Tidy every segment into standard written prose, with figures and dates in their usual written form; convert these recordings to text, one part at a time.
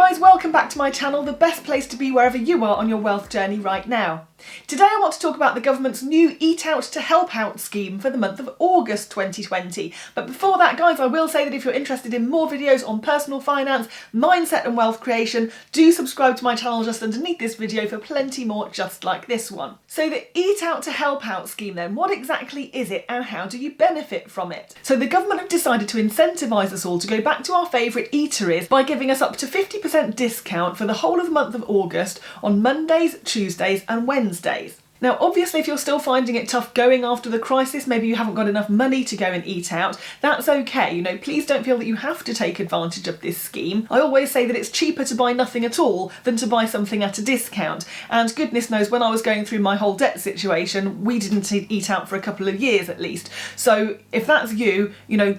guys, welcome back to my channel, the best place to be wherever you are on your wealth journey right now. Today I want to talk about the government's new Eat Out to Help Out scheme for the month of August 2020. But before that guys, I will say that if you're interested in more videos on personal finance, mindset and wealth creation, do subscribe to my channel just underneath this video for plenty more just like this one. So the Eat Out to Help Out scheme then, what exactly is it and how do you benefit from it? So the government have decided to incentivise us all to go back to our favourite eateries by giving us up to 50% discount for the whole of the month of August on Mondays, Tuesdays and Wednesdays. Now obviously if you're still finding it tough going after the crisis, maybe you haven't got enough money to go and eat out, that's okay. Please don't feel that you have to take advantage of this scheme. I always say that it's cheaper to buy nothing at all than to buy something at a discount. And goodness knows when I was going through my whole debt situation, we didn't eat out for a couple of years at least. So if that's you,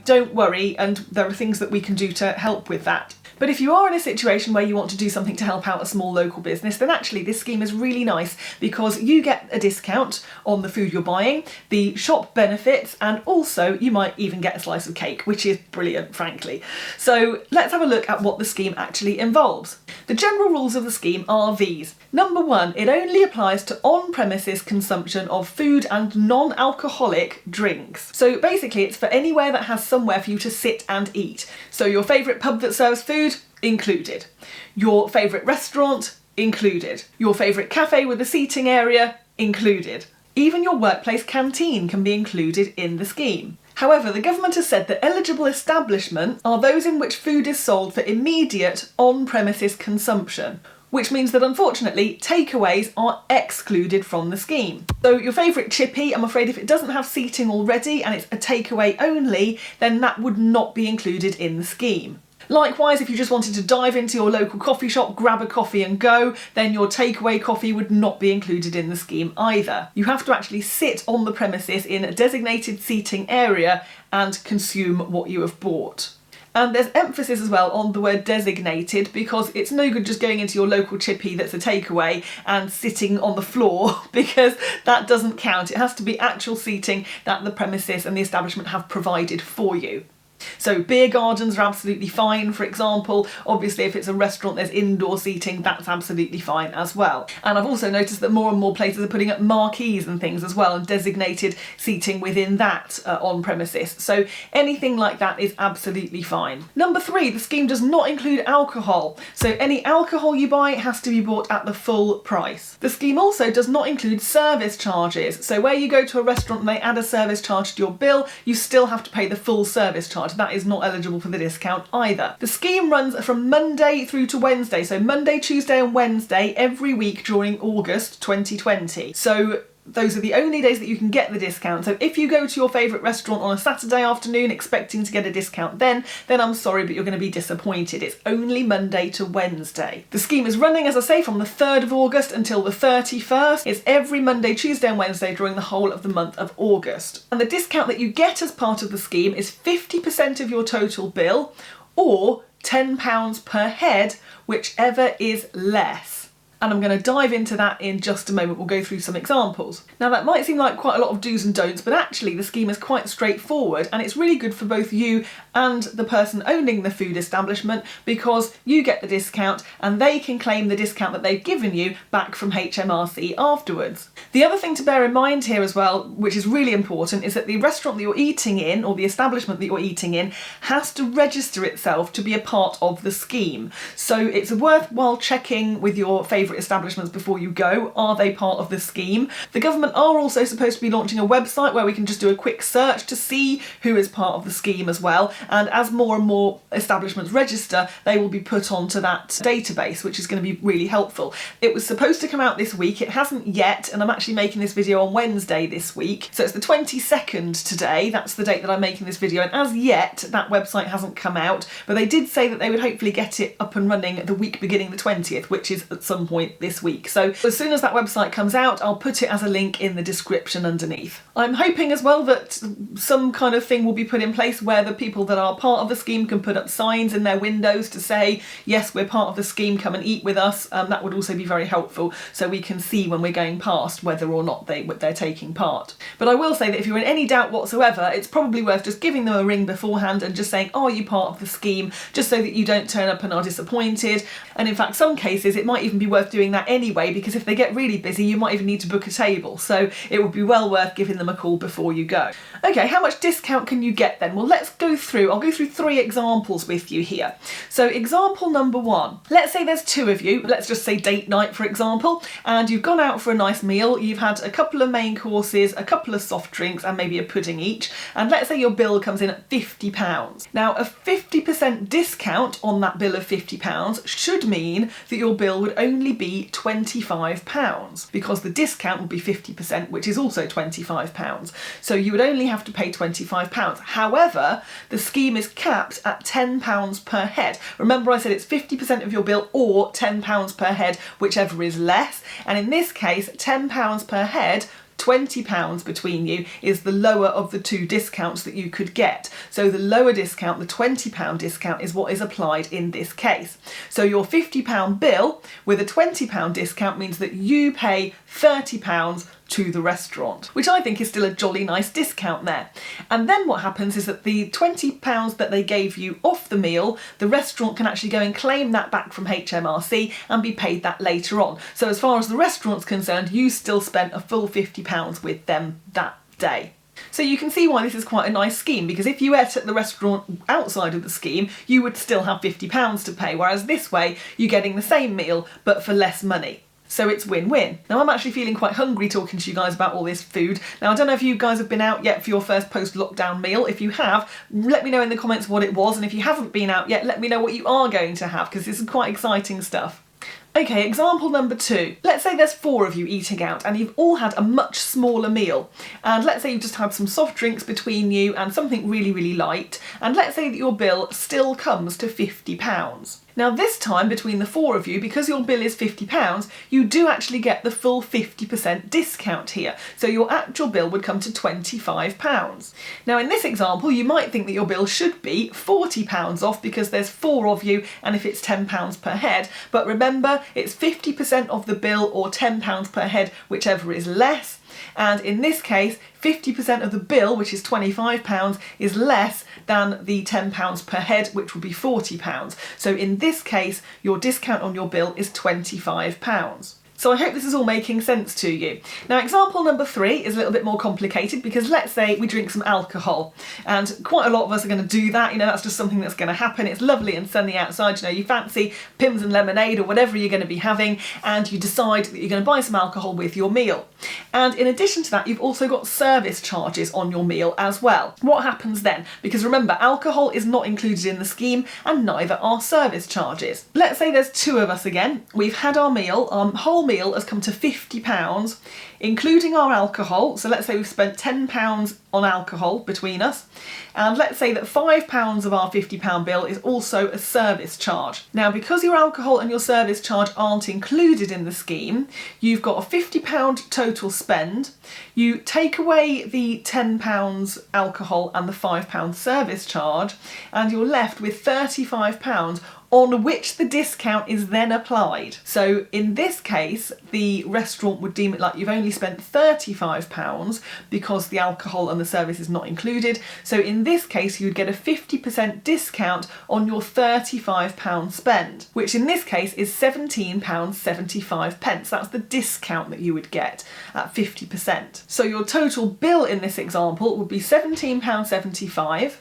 don't worry, and there are things that we can do to help with that. But if you are in a situation where you want to do something to help out a small local business, then actually this scheme is really nice because you get a discount on the food you're buying, the shop benefits, and also you might even get a slice of cake, which is brilliant, frankly. So let's have a look at what the scheme actually involves. The general rules of the scheme are these. Number one, it only applies to on-premises consumption of food and non-alcoholic drinks. So basically it's for anywhere that has somewhere for you to sit and eat. So your favourite pub that serves food, included. Your favourite restaurant, included. Your favourite cafe with a seating area, included. Even your workplace canteen can be included in the scheme. However, the government has said that eligible establishments are those in which food is sold for immediate on-premises consumption, which means that unfortunately takeaways are excluded from the scheme. So your favourite chippy, I'm afraid if it doesn't have seating already and it's a takeaway only, then that would not be included in the scheme. Likewise, if you just wanted to dive into your local coffee shop, grab a coffee and go, then your takeaway coffee would not be included in the scheme either. You have to actually sit on the premises in a designated seating area and consume what you have bought. And there's emphasis as well on the word designated because it's no good just going into your local chippy that's a takeaway and sitting on the floor because that doesn't count. It has to be actual seating that the premises and the establishment have provided for you. So beer gardens are absolutely fine, for example. Obviously if it's a restaurant there's indoor seating, that's absolutely fine as well. And I've also noticed that more and more places are putting up marquees and things as well and designated seating within that on premises. So anything like that is absolutely fine. Number three, the scheme does not include alcohol. So any alcohol you buy has to be bought at the full price. The scheme also does not include service charges. So where you go to a restaurant and they add a service charge to your bill, you still have to pay the full service charge. That is not eligible for the discount either. The scheme runs from Monday through to Wednesday, so Monday, Tuesday and Wednesday every week during August 2020. So those are the only days that you can get the discount. So if you go to your favourite restaurant on a Saturday afternoon expecting to get a discount then I'm sorry, but you're going to be disappointed. It's only Monday to Wednesday. The scheme is running, as I say, from the 3rd of August until the 31st. It's every Monday, Tuesday and Wednesday during the whole of the month of August. And the discount that you get as part of the scheme is 50% of your total bill or £10 per head, whichever is less. And I'm going to dive into that in just a moment. We'll go through some examples. Now that might seem like quite a lot of do's and don'ts, but actually the scheme is quite straightforward and it's really good for both you and the person owning the food establishment because you get the discount and they can claim the discount that they've given you back from HMRC afterwards. The other thing to bear in mind here as well, which is really important, is that the restaurant that you're eating in or the establishment that you're eating in has to register itself to be a part of the scheme. So it's worthwhile checking with your favourite establishments before you go. Are they part of the scheme? The government are also supposed to be launching a website where we can just do a quick search to see who is part of the scheme as well, and as more and more establishments register they will be put onto that database, which is going to be really helpful. It was supposed to come out this week, it hasn't yet, and I'm actually making this video on Wednesday this week, so it's the 22nd today, that's the date that I'm making this video, and as yet that website hasn't come out, but they did say that they would hopefully get it up and running the week beginning the 20th, which is at some point point this week. So as soon as that website comes out, I'll put it as a link in the description underneath. I'm hoping as well that some kind of thing will be put in place where the people that are part of the scheme can put up signs in their windows to say, yes, we're part of the scheme, come and eat with us. That would also be very helpful, so we can see when we're going past whether or not they're taking part. But I will say that if you're in any doubt whatsoever, it's probably worth just giving them a ring beforehand and just saying, are you part of the scheme, just so that you don't turn up and are disappointed. And in fact, some cases it might even be worth doing that anyway, because if they get really busy, you might even need to book a table. So it would be well worth giving them a call before you go. Okay, how much discount can you get then? Well, let's go through. I'll go through 3 examples with you here. So example number 1, let's say there's 2 of you, let's just say date night for example, and you've gone out for a nice meal, you've had a couple of main courses, a couple of soft drinks and maybe a pudding each, and let's say your bill comes in at £50. Now a 50% discount on that bill of £50 should mean that your bill would only be £25, because the discount would be 50%, which is also £25. So you would only have to pay £25. However, the scheme is capped at £10 per head. Remember I said it's 50% of your bill or £10 per head, whichever is less. And in this case, £10 per head, £20 between you is the lower of the 2 discounts that you could get. So the lower discount, the £20 discount, is what is applied in this case. So your £50 bill with a £20 discount means that you pay £30 to the restaurant, which I think is still a jolly nice discount there. And then what happens is that the £20 that they gave you off the meal, the restaurant can actually go and claim that back from HMRC and be paid that later on. So as far as the restaurant's concerned, you still spent a full £50 with them that day. So you can see why this is quite a nice scheme, because if you ate at the restaurant outside of the scheme, you would still have £50 to pay, whereas this way you're getting the same meal but for less money. So it's win-win. Now I'm actually feeling quite hungry talking to you guys about all this food. Now I don't know if you guys have been out yet for your first post-lockdown meal. If you have, let me know in the comments what it was, and if you haven't been out yet, let me know what you are going to have, because this is quite exciting stuff. Okay, example number 2. Let's say there's 4 of you eating out and you've all had a much smaller meal. And let's say you've just had some soft drinks between you and something really, really light. And let's say that your bill still comes to £50. Now this time between the 4 of you, because your bill is £50, you do actually get the full 50% discount here. So your actual bill would come to £25. Now in this example, you might think that your bill should be £40 off because there's 4 of you and if it's £10 per head. But remember, it's 50% of the bill or £10 per head, whichever is less. And in this case, 50% of the bill, which is £25, is less than the £10 per head, which would be £40. So in this case, your discount on your bill is £25. So I hope this is all making sense to you. Now example number 3 is a little bit more complicated, because let's say we drink some alcohol, and quite a lot of us are going to do that, you know, that's just something that's going to happen. It's lovely and sunny outside, you know, you fancy Pimm's and lemonade or whatever you're going to be having, and you decide that you're going to buy some alcohol with your meal. And in addition to that, you've also got service charges on your meal as well. What happens then? Because remember, alcohol is not included in the scheme and neither are service charges. Let's say there's 2 of us again. We've had our meal, whole meal has come to £50, including our alcohol. So let's say we've spent £10 on alcohol between us, and let's say that £5 of our £50 bill is also a service charge. Now because your alcohol and your service charge aren't included in the scheme, you've got a £50 total spend. You take away the £10 alcohol and the £5 service charge, and you're left with £35 on which the discount is then applied. So in this case, the restaurant would deem it like you've only spent £35 because the alcohol and the service is not included. So in this case, you'd get a 50% discount on your £35 spend, which in this case is £17.75. That's the discount that you would get at 50%. So your total bill in this example would be £17.75.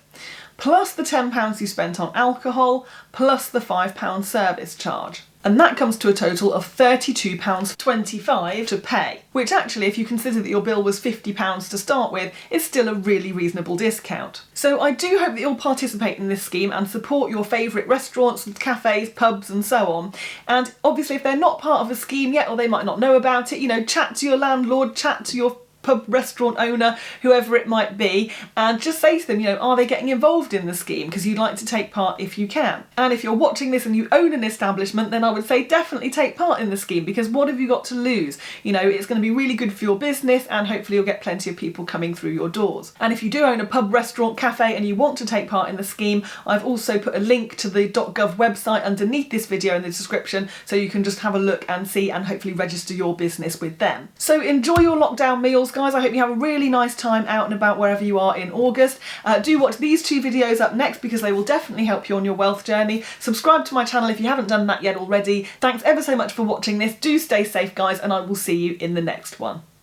plus the £10 you spent on alcohol, plus the £5 service charge. And that comes to a total of £32.25 to pay, which actually, if you consider that your bill was £50 to start with, is still a really reasonable discount. So I do hope that you'll participate in this scheme and support your favourite restaurants, cafes, pubs and so on. And obviously if they're not part of a scheme yet, or they might not know about it, you know, chat to your landlord, chat to your pub restaurant owner, whoever it might be, and just say to them, you know, are they getting involved in the scheme? Because you'd like to take part if you can. And if you're watching this and you own an establishment, then I would say definitely take part in the scheme, because what have you got to lose? You know, it's going to be really good for your business, and hopefully you'll get plenty of people coming through your doors. And if you do own a pub, restaurant, cafe and you want to take part in the scheme, I've also put a link to the .gov website underneath this video in the description, so you can just have a look and see and hopefully register your business with them. So enjoy your lockdown meals, guys. I hope you have a really nice time out and about wherever you are in August. Do watch these two videos up next, because they will definitely help you on your wealth journey. Subscribe to my channel if you haven't done that yet already. Thanks ever so much for watching this. Do stay safe, guys, and I will see you in the next one.